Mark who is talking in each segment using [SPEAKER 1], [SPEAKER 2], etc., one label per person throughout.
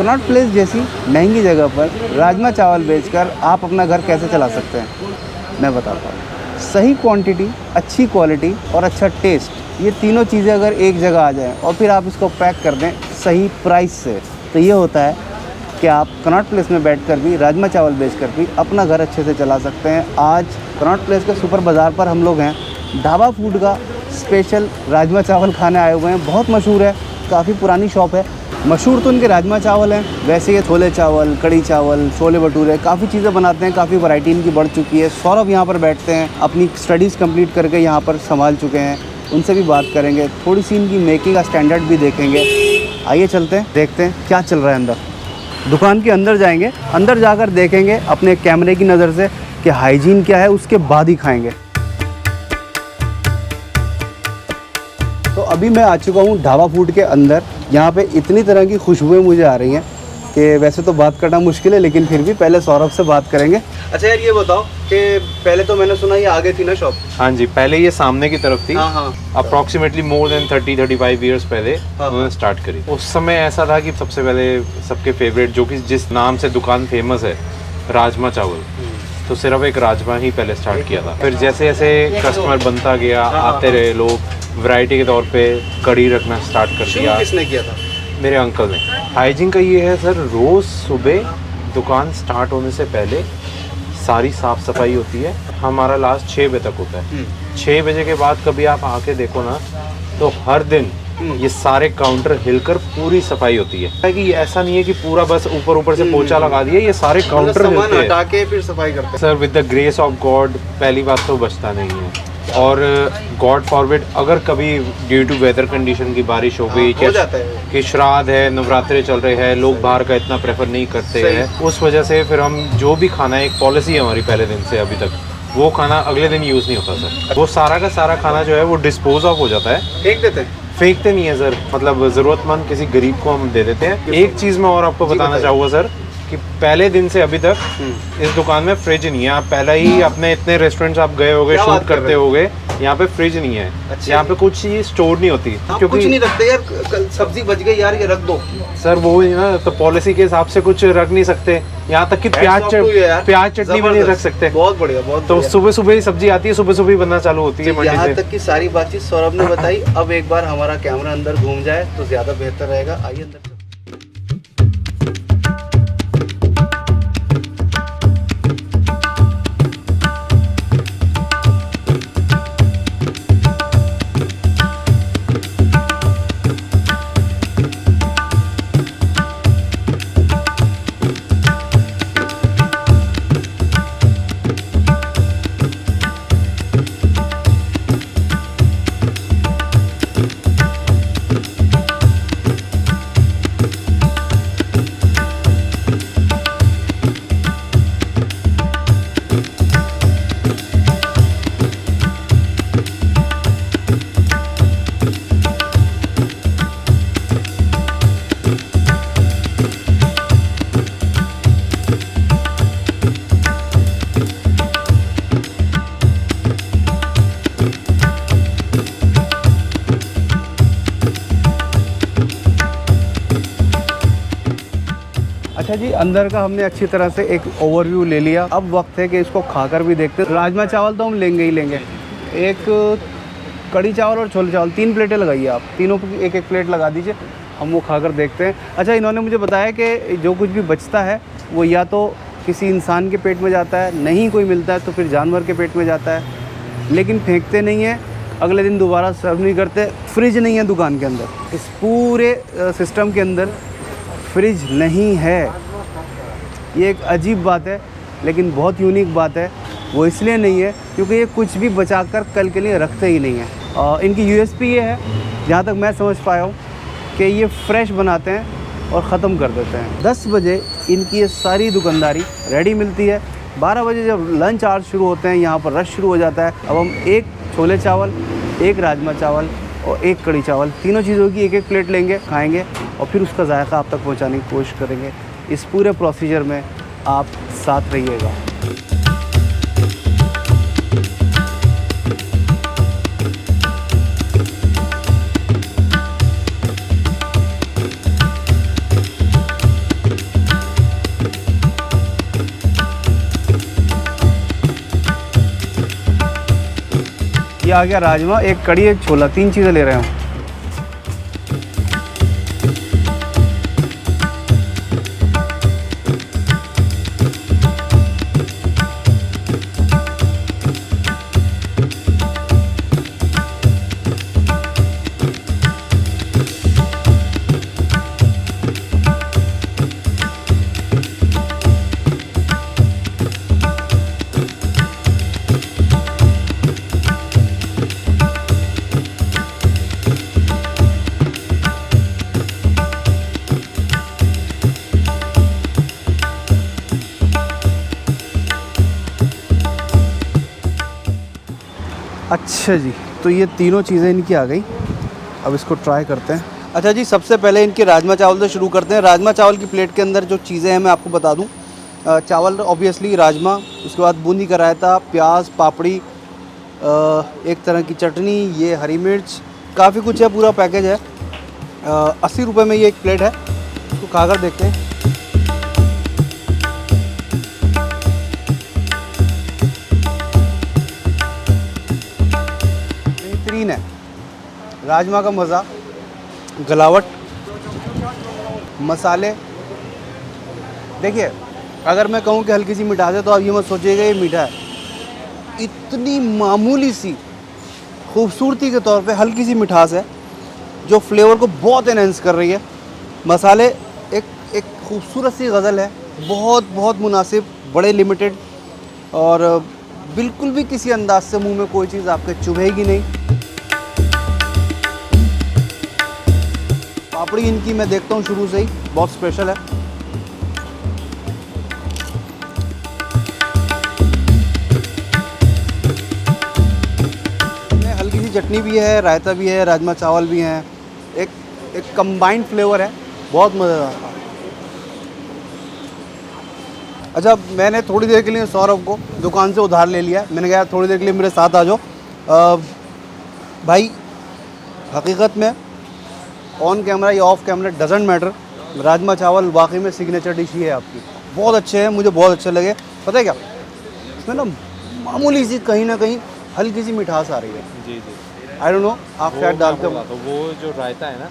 [SPEAKER 1] Connaught place जैसी महंगी जगह पर राजमा चावल बेचकर आप अपना घर कैसे चला सकते हैं, मैं बताता हूँ। सही क्वांटिटी, अच्छी क्वालिटी और अच्छा टेस्ट, ये तीनों चीज़ें अगर एक जगह आ जाएं और फिर आप इसको पैक कर दें सही प्राइस से, तो ये होता है कि आप कनॉट प्लेस में बैठकर भी राजमा चावल बेचकर भी अपना घर अच्छे से चला सकते हैं। आज कनॉट प्लेस के सुपर बाज़ार पर हम लोग हैं। ढाबा फूड का स्पेशल राजमा चावल खाने आए हुए हैं। बहुत मशहूर है, काफ़ी पुरानी शॉप है। मशहूर तो उनके राजमा चावल हैं, वैसे ये छोले चावल, कड़ी चावल, छोले भटूरे, काफ़ी चीज़ें बनाते हैं। काफ़ी वैरायटी इनकी बढ़ चुकी है। सौरभ यहाँ पर बैठते हैं, अपनी स्टडीज़ कंप्लीट करके यहाँ पर संभाल चुके हैं। उनसे भी बात करेंगे, थोड़ी सी इनकी मेकिंग का स्टैंडर्ड भी देखेंगे। आइए चलते हैं, देखते हैं क्या चल रहा है अंदर। दुकान के अंदर जाएंगे, अंदर जाकर देखेंगे अपने कैमरे की नज़र से कि हाइजीन क्या है, उसके बाद ही खाएंगे। तो अभी मैं आ चुका हूँ ढाबा फूड के अंदर। यहाँ पे इतनी तरह की खुशबुएं मुझे आ रही हैं कि वैसे तो बात करना मुश्किल है, लेकिन फिर भी पहले सौरभ से बात करेंगे। अच्छा यार, ये बताओ कि पहले तो मैंने सुना ये आगे थी ना शॉप?
[SPEAKER 2] हाँ जी, पहले ये सामने की तरफ थी।
[SPEAKER 1] हाँ।
[SPEAKER 2] अप्रोक्सीमेटली मोर देन 30-35 ईयर्स पहले उन्होंने स्टार्ट करी। उस समय ऐसा था कि सबसे पहले सबके फेवरेट, जो कि जिस नाम से दुकान फेमस है, राजमा चावल, तो सिर्फ एक राजमा ही पहले स्टार्ट किया था। फिर जैसे जैसे कस्टमर बनता गया, आते रहे लोग, वैरायटी के तौर पे कड़ी रखना स्टार्ट कर दिया।
[SPEAKER 1] किसने किया था?
[SPEAKER 2] मेरे अंकल ने। हाइजीन का ये है सर, रोज़ सुबह दुकान स्टार्ट होने से पहले सारी साफ़ सफाई होती है। हमारा लास्ट 6 बजे तक होता है। 6 बजे के बाद कभी आप आके देखो ना, तो हर दिन ये सारे काउंटर हिलकर पूरी सफाई होती है। कि ऐसा नहीं है कि पूरा बस ऊपर से पोछा लगा दिया, ये सारे काउंटर हिलते हैं,
[SPEAKER 1] हटा के फिर सफाई करते हैं।
[SPEAKER 2] Sir with the grace of God, पहली बात तो बचता नहीं है। और गॉड फॉरबिड अगर कभी ड्यू टू वेदर कंडीशन की बारिश हो गई, कि श्राद्ध है, नवरात्रे चल रहे हैं, लोग बाहर का इतना प्रेफर नहीं करते हैं, उस वजह से फिर हम जो भी खाना है, एक पॉलिसी है हमारी पहले दिन से अभी तक, वो खाना अगले दिन यूज़ नहीं होता सर। वो सारा का सारा खाना जो है वो डिस्पोज ऑफ हो जाता है।
[SPEAKER 1] फेंक देते हैं?
[SPEAKER 2] फेंकते नहीं है सर, मतलब ज़रूरतमंद किसी गरीब को हम दे देते हैं। एक चीज़ मैं और आपको बताना चाहूँगा सर, कि पहले दिन से अभी तक इस दुकान में फ्रिज नहीं है। आप पहले ही अपने इतने रेस्टोरेंट्स आप गए होगे, शूट करते होगे, यहाँ पे फ्रिज नहीं है।
[SPEAKER 1] अच्छा।
[SPEAKER 2] यहाँ पे कुछ चीज स्टोर नहीं होती,
[SPEAKER 1] क्योंकि कुछ नहीं रखते यार। कल सब्जी बच गई यार, ये रख दो
[SPEAKER 2] सर। वो ही ना, तो पॉलिसी के हिसाब से कुछ रख नहीं सकते। यहाँ तक कि प्याज चटनी भी नहीं रख सकते।
[SPEAKER 1] बहुत बढ़िया, बहुत
[SPEAKER 2] तो सुबह सुबह ही सब्जी आती है, सुबह सुबह ही बनना चालू होती है।
[SPEAKER 1] यहाँ तक की सारी बातचीत सौरभ ने बताई। अब एक बार हमारा कैमरा अंदर घूम जाए तो ज्यादा बेहतर रहेगा। आइए अंदर। अच्छा जी, अंदर का हमने अच्छी तरह से एक ओवरव्यू ले लिया। अब वक्त है कि इसको खाकर भी देखते हैं। राजमा चावल तो हम लेंगे ही लेंगे। एक कड़ी चावल और छोले चावल, 3 प्लेटें लगाइए आप। तीनों की एक एक प्लेट लगा दीजिए, हम वो खाकर देखते हैं। अच्छा, इन्होंने मुझे बताया कि जो कुछ भी बचता है वो या तो किसी इंसान के पेट में जाता है, नहीं कोई मिलता है तो फिर जानवर के पेट में जाता है, लेकिन फेंकते नहीं है, अगले दिन दोबारा सर्व नहीं करते। फ्रिज नहीं है दुकान के अंदर, इस पूरे सिस्टम के अंदर फ्रिज नहीं है। ये एक अजीब बात है, लेकिन बहुत यूनिक बात है। वो इसलिए नहीं है क्योंकि ये कुछ भी बचाकर कल के लिए रखते ही नहीं है। इनकी यूएसपी ये है, जहाँ तक मैं समझ पाया हूँ, कि ये फ्रेश बनाते हैं और ख़त्म कर देते हैं। 10 बजे इनकी ये सारी दुकानदारी रेडी मिलती है। 12 बजे जब लंच आवर्स शुरू होते हैं, यहाँ पर रश शुरू हो जाता है। अब हम एक छोले चावल, एक राजमा चावल और एक कड़ी चावल, तीनों चीज़ों की एक एक प्लेट लेंगे, खाएंगे और फिर उसका जायका आप तक पहुंचाने की कोशिश करेंगे। इस पूरे प्रोसीजर में आप साथ रहिएगा। ये आ गया राजमा, एक कड़ी, एक छोला, 3 चीज़ें ले रहे हैं हम। अच्छा जी, तो ये तीनों चीज़ें इनकी आ गई। अब इसको ट्राई करते हैं। अच्छा जी, सबसे पहले इनके राजमा चावल से शुरू करते हैं। राजमा चावल की प्लेट के अंदर जो चीज़ें हैं मैं आपको बता दूं। चावल ऑब्वियसली, राजमा, उसके बाद बूंदी का रायता, प्याज, पापड़ी, एक तरह की चटनी, ये हरी मिर्च, काफ़ी कुछ है, पूरा पैकेज है। 80 रुपये में ये एक प्लेट है। इसको खाकर देखते हैं। बेहतरीन है। राजमा का मज़ा, गलावट, मसाले। देखिए, अगर मैं कहूँ कि हल्की सी मिठास है तो आप ये मत सोचिएगा ये मीठा है। इतनी मामूली सी खूबसूरती के तौर पे हल्की सी मिठास है जो फ्लेवर को बहुत एनहेंस कर रही है। मसाले एक खूबसूरत सी गज़ल है, बहुत मुनासिब, बड़े लिमिटेड, और बिल्कुल भी किसी अंदाज से मुंह में कोई चीज़ आपके चुभेगी नहीं। पापड़ी इनकी मैं देखता हूँ शुरू से ही बहुत स्पेशल है। हल्की सी चटनी भी है, रायता भी है, राजमा चावल भी हैं। एक कंबाइंड फ्लेवर है, बहुत मज़ेदार। अच्छा, मैंने थोड़ी देर के लिए सौरभ को दुकान से उधार ले लिया। मैंने कहा थोड़ी देर के लिए मेरे साथ आ जाओ। भाई, हकीकत में ऑन कैमरा या of camera doesn't matter, rajma चावल वाकई में सिग्नेचर डिश ही है आपकी। बहुत अच्छे हैं, मुझे बहुत अच्छे लगे। पता है क्या, इसमें ना मामूली सी कहीं ना कहीं हल्की सी मिठास आ रही है।
[SPEAKER 2] जी जी,
[SPEAKER 1] आई डोंट नो, आप शायद डालते हो।
[SPEAKER 2] तो वो जो रायता है ना,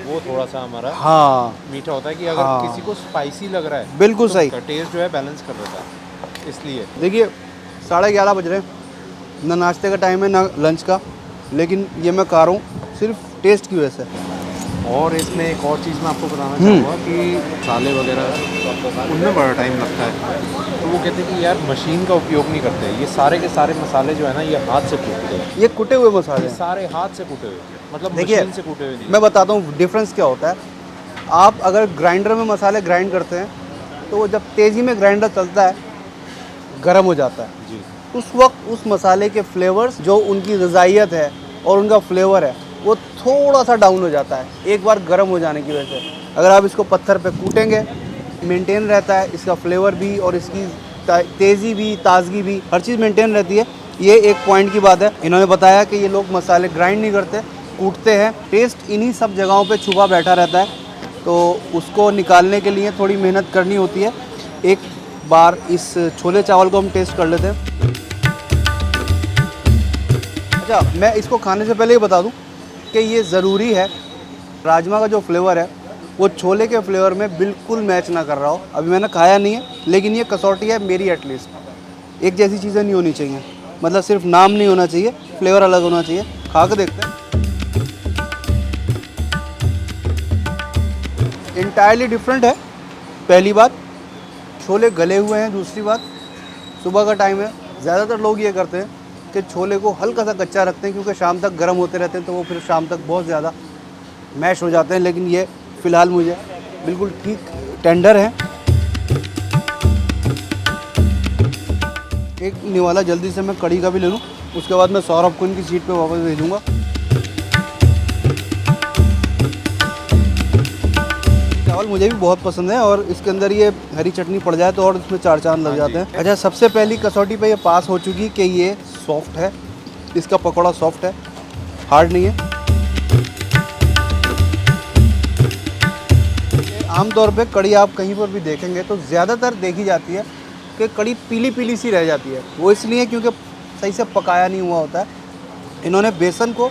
[SPEAKER 2] वो थोड़ा सा हमारा
[SPEAKER 1] हाँ
[SPEAKER 2] मीठा होता है कि अगर
[SPEAKER 1] हाँ,
[SPEAKER 2] किसी को स्पाइसी लग रहा है,
[SPEAKER 1] बिल्कुल
[SPEAKER 2] तो
[SPEAKER 1] सही,
[SPEAKER 2] टेस्ट जो है बैलेंस कर देता है। इसलिए
[SPEAKER 1] देखिए 11:30 बज रहे हैं, ना नाश्ते का टाइम है ना लंच का, लेकिन ये मैं खा रहा हूँ सिर्फ टेस्ट की वजह से।
[SPEAKER 2] और इसमें एक और चीज़ मैं आपको बताना चाहूँगा कि मसाले वगैरह उनमें बड़ा टाइम लगता है, तो वो कहते हैं कि यार मशीन का उपयोग नहीं करते। ये सारे के सारे मसाले जो है ना, ये हाथ से कूटते हैं।
[SPEAKER 1] ये कुटे हुए मसाले हैं,
[SPEAKER 2] सारे हाथ से कूटे हुए, मतलब
[SPEAKER 1] देखिए,
[SPEAKER 2] मशीन से कूटे हुए नहीं।
[SPEAKER 1] मैं बताता हूँ डिफरेंस क्या होता है। आप अगर ग्राइंडर में मसाले ग्राइंड करते हैं तो वो जब तेज़ी में ग्राइंडर चलता है, गर्म हो जाता है
[SPEAKER 2] जी,
[SPEAKER 1] उस वक्त उस मसाले के फ्लेवर्स, जो उनकी ग़िज़ाइयत है और उनका फ्लेवर है, वो थोड़ा सा डाउन हो जाता है एक बार गर्म हो जाने की वजह से। अगर आप इसको पत्थर पे कूटेंगे, मेंटेन रहता है इसका फ्लेवर भी, और इसकी तेज़ी भी, ताजगी भी, हर चीज़ मेंटेन रहती है। ये एक पॉइंट की बात है। इन्होंने बताया कि ये लोग मसाले ग्राइंड नहीं करते, कूटते हैं। टेस्ट इन्हीं सब जगहों पे छुपा बैठा रहता है, तो उसको निकालने के लिए थोड़ी मेहनत करनी होती है। एक बार इस छोले चावल को हम टेस्ट कर लेते हैं। अच्छा, मैं इसको खाने से पहले ये बता दूं कि ये ज़रूरी है, राजमा का जो फ्लेवर है वो छोले के फ्लेवर में बिल्कुल मैच ना कर रहा हो। अभी मैंने खाया नहीं है, लेकिन ये कसौटी है मेरी एटलीस्ट। एक जैसी चीज़ें नहीं होनी चाहिए, मतलब सिर्फ नाम नहीं होना चाहिए, फ्लेवर अलग होना चाहिए। खा के देखते हैं। इंटायरली डिफरेंट है। पहली बात, छोले गले हुए हैं। दूसरी बात, सुबह का टाइम है। ज़्यादातर लोग ये करते हैं कि छोले को हल्का सा कच्चा रखते हैं, क्योंकि शाम तक गर्म होते रहते हैं, तो वो फिर शाम तक बहुत ज़्यादा मैश हो जाते हैं। लेकिन ये फ़िलहाल मुझे बिल्कुल ठीक टेंडर है। एक निवाला जल्दी से मैं कड़ी का भी ले लूँ, उसके बाद मैं सौरभ को इनकी सीट पे वापस भेजूँगा। चावल मुझे भी बहुत पसंद है, और इसके अंदर ये हरी चटनी पड़ जाए तो और इसमें 4 चांद लग जाते हैं। अच्छा, सबसे पहली कसौटी पे ये पास हो चुकी कि ये सॉफ्ट है, इसका पकौड़ा सॉफ्ट है, हार्ड नहीं है। आमतौर पे कड़ी आप कहीं पर भी देखेंगे तो ज़्यादातर देखी जाती है कि कड़ी पीली पीली सी रह जाती है। वो इसलिए क्योंकि सही से पकाया नहीं हुआ होता है। इन्होंने बेसन को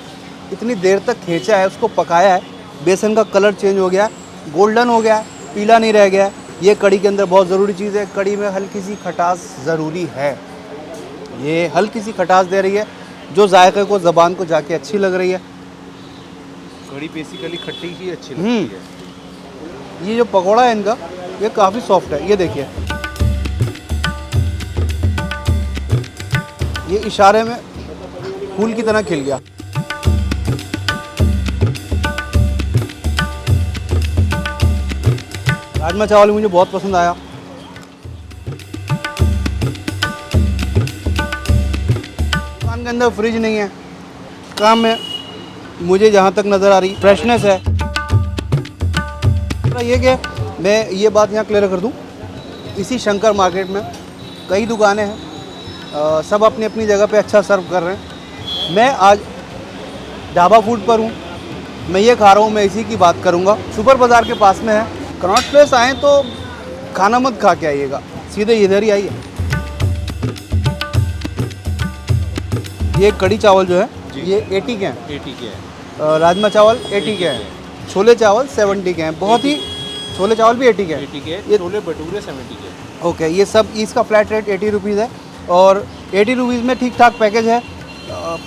[SPEAKER 1] इतनी देर तक खींचा है, उसको पकाया है, बेसन का कलर चेंज हो गया, गोल्डन हो गया, पीला नहीं रह गया। ये कड़ी के अंदर बहुत ज़रूरी चीज़ है, कड़ी में हल्की सी खटास ज़रूरी है। ये हल्की सी खटास दे रही है जो जायके को, ज़बान को जाके अच्छी लग रही है।
[SPEAKER 2] कड़ी बेसिकली खट्टी ही अच्छी लगती है।
[SPEAKER 1] ये जो पकौड़ा है इनका, ये काफ़ी सॉफ्ट है। ये देखिए, ये इशारे में फूल की तरह खिल गया। राजमा चावल मुझे बहुत पसंद आया। दुकान के अंदर फ्रिज नहीं है, काम में मुझे जहाँ तक नज़र आ रही फ्रेशनेस है। ये कि मैं ये बात यहाँ क्लियर कर दूँ, इसी शंकर मार्केट में कई दुकानें हैं, सब अपनी अपनी जगह पे अच्छा सर्व कर रहे हैं। मैं आज ढाबा फूड पर हूँ, मैं ये खा रहा हूँ, मैं इसी की बात करूँगा। सुपर बाज़ार के पास में है। कनॉट प्लेस आएँ तो खाना मत खा के आइएगा, सीधे इधर ही आइए। ये कड़ी चावल जो है ये 80 के हैं,
[SPEAKER 2] 80 के हैं,
[SPEAKER 1] राजमा चावल 80 के हैं, छोले चावल 70 के हैं। बहुत ही, छोले चावल भी 80 के हैं,
[SPEAKER 2] 80 के,
[SPEAKER 1] ये
[SPEAKER 2] छोले भटूरे 70 के।
[SPEAKER 1] ओके, ये सब इसका फ्लैट रेट 80 रुपीज़ है और 80 रुपीज़ में ठीक ठाक पैकेज है,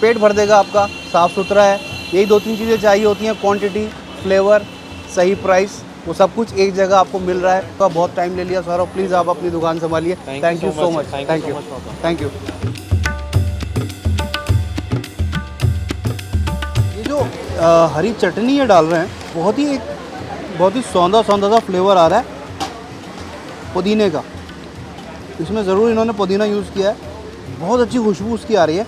[SPEAKER 1] पेट भर देगा आपका, साफ़ सुथरा है। यही 2-3 चीज़ें चाहिए होती हैं, क्वांटिटी, फ्लेवर, सही प्राइस, वो सब कुछ एक जगह आपको मिल रहा है। तो बहुत टाइम ले लिया सौरभ, प्लीज़ आप अपनी दुकान संभालिए। Thank you so much, thank you, thank you. ये जो हरी चटनी ये डाल रहे हैं, बहुत ही सौंधा सा फ्लेवर आ रहा है पुदीने का। इसमें ज़रूर इन्होंने पुदीना यूज़ किया है, बहुत अच्छी खुशबू उसकी आ रही है।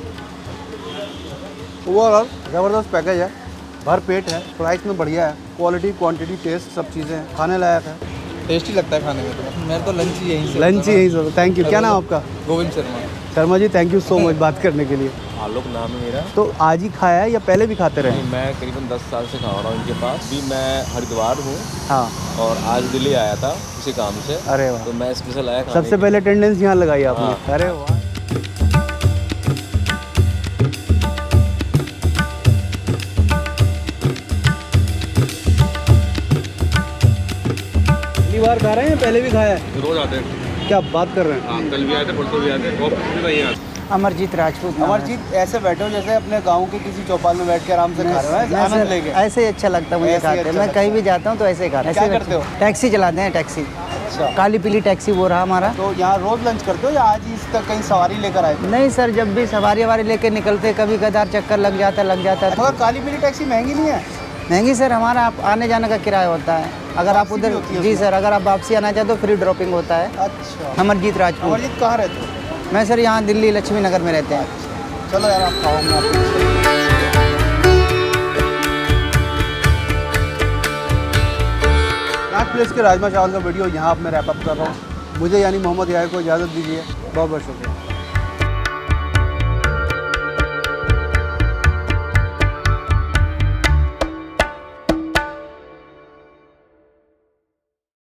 [SPEAKER 1] ओवरऑल ज़बरदस्त पैकेज है, भर पेट है, प्राइस में बढ़िया है, क्वालिटी, क्वांटिटी, टेस्ट सब चीज़ें हैं, खाने लायक है।
[SPEAKER 3] टेस्टी लगता है खाने में। तो मेरा तो लंच ही यहीं से
[SPEAKER 1] लंच ही यहीं से। Thank you. क्या नाम आपका?
[SPEAKER 3] Govind Sharma.
[SPEAKER 1] Sharma ji, thank you so much बात करने के लिए।
[SPEAKER 4] आलोक नाम है मेरा।
[SPEAKER 1] तो आज ही खाया है या पहले भी खाते रहे?
[SPEAKER 4] नहीं, मैं करीबन 10 साल से खा रहा हूँ इनके पास भी। मैं हरिद्वार हूँ
[SPEAKER 1] हाँ,
[SPEAKER 4] और आज दिल्ली आया था किसी काम से,
[SPEAKER 1] अरे वाह,
[SPEAKER 4] तो मैं स्पेशल आया खाने
[SPEAKER 1] सबसे
[SPEAKER 4] के
[SPEAKER 1] पहले अटेंडेंस यहाँ लगाई आपने।
[SPEAKER 4] हाँ।
[SPEAKER 1] अरे वाह। पहली बार खा रहे हैं, पहले भी खाया है?
[SPEAKER 4] लिए। रोज आते हैं।
[SPEAKER 1] क्या बात कर रहे हैं?
[SPEAKER 4] हाँ, कल भी आए थे, परसों भी आए थे, बहुत खुश भी यहाँ।
[SPEAKER 5] अमरजीत राजपूत नाम है।
[SPEAKER 1] अमरजीत, ऐसे बैठे हो जैसे अपने गांव के किसी चौपाल में बैठ के आराम से खा रहे हो,
[SPEAKER 5] मैं
[SPEAKER 1] आनंद
[SPEAKER 5] सर
[SPEAKER 1] लेके।
[SPEAKER 5] ऐसे ही अच्छा लगता है मुझे
[SPEAKER 1] ऐसे ही
[SPEAKER 5] खाते।
[SPEAKER 1] अच्छा
[SPEAKER 5] मैं
[SPEAKER 1] लगता
[SPEAKER 5] कहीं भी जाता हूँ तो ऐसे ही खाता हूँ।
[SPEAKER 1] क्या
[SPEAKER 5] ऐसे ही
[SPEAKER 1] करते हो?
[SPEAKER 5] टैक्सी चलाते हैं, टैक्सी,
[SPEAKER 1] अच्छा,
[SPEAKER 5] काली पीली टैक्सी वो रहा हमारा।
[SPEAKER 1] तो यहाँ रोज लंच करते हो या आज ही इस तक कहीं सवारी लेकर आए थे?
[SPEAKER 5] नहीं सर, जब भी सवारी वारी लेके निकलते, कभी कदार चक्कर लग जाता है।
[SPEAKER 1] मगर काली पीली टैक्सी महंगी नहीं है?
[SPEAKER 5] महंगी सर, हमारा आप आने जाने का किराया होता है। अगर आप
[SPEAKER 1] वापसी भी
[SPEAKER 5] उधर,
[SPEAKER 1] होती है
[SPEAKER 5] जी
[SPEAKER 1] उसमें?
[SPEAKER 5] सर, अगर आप वापसी आना चाहते हो फ्री ड्रॉपिंग होता है।
[SPEAKER 1] अच्छा,
[SPEAKER 5] अमरजीत राजपूत।
[SPEAKER 1] अमरजीत कहाँ रहते हो?
[SPEAKER 5] मैं सर यहाँ दिल्ली लक्ष्मी नगर में रहते हैं।
[SPEAKER 1] चलो यार, आप खाओ, मैं आपको राज प्लेस के राजमा चावल का वीडियो यहाँ आप मैं रैप अप कर रहा हूँ। मुझे यानी मोहम्मद यार को इजाज़त दीजिए। बहुत बहुत शुक्रिया।